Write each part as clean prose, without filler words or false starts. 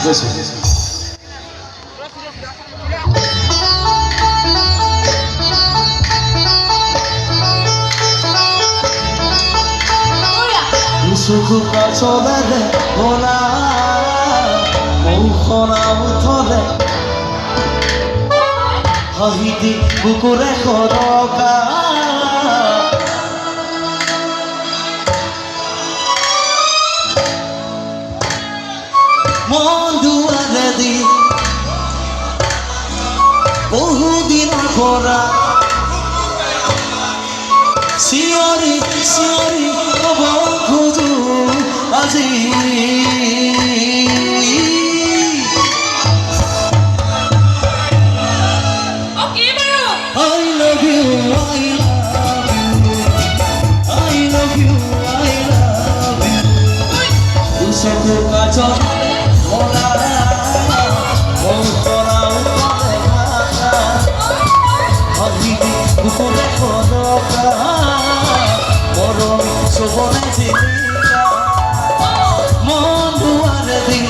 গৈছে চকু কাছলে ভোলা মৌখনা উঠলে হাঁহি দি বুকুৰে সৰকা মন দুৱাৰে দি বহুদিনৰ পৰা চিঞৰি চিঞৰি ক'ব খোজো আজি I love you, I love you, I love you, I love you. Usaku kaca mola, mongkora ukore kata, hati bukore kodoka, morong sobone cinta, mon duare di.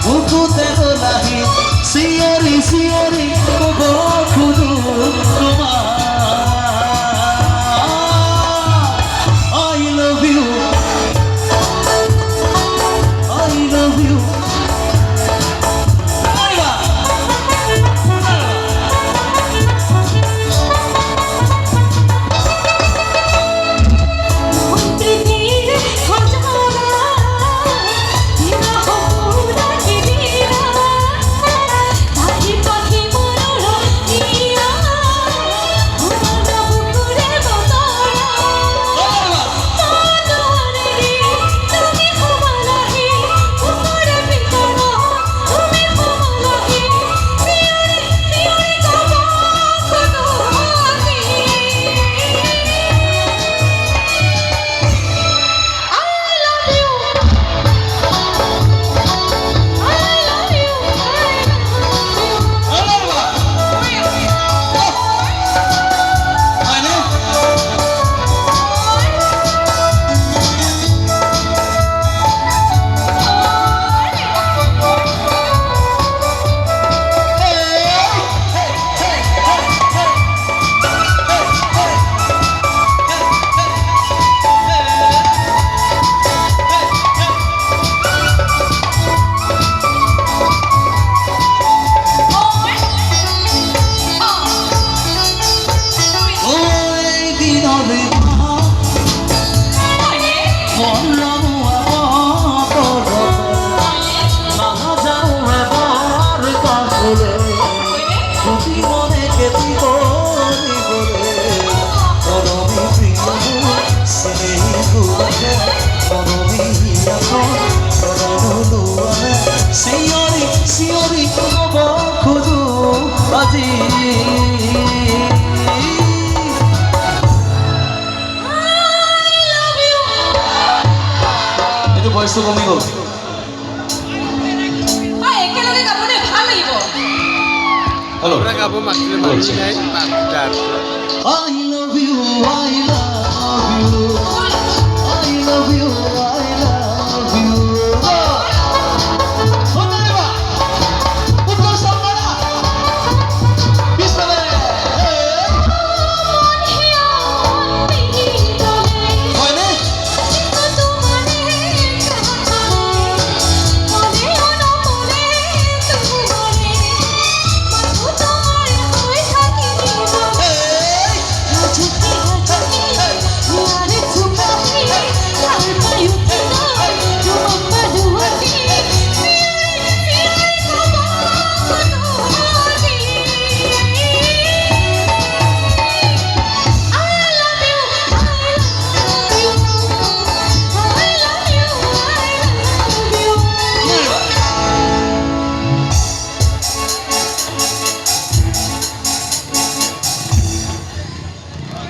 Buku terlahi siari siari bobo kudu rumah. I love you, I love you. Siori siori bobo kudu aji. Itu voice to kami gol. Ay, ekelage gabone ভাল লাগিব। Hello. Ora gabo makle mari nai pakdar. I love you, I love you.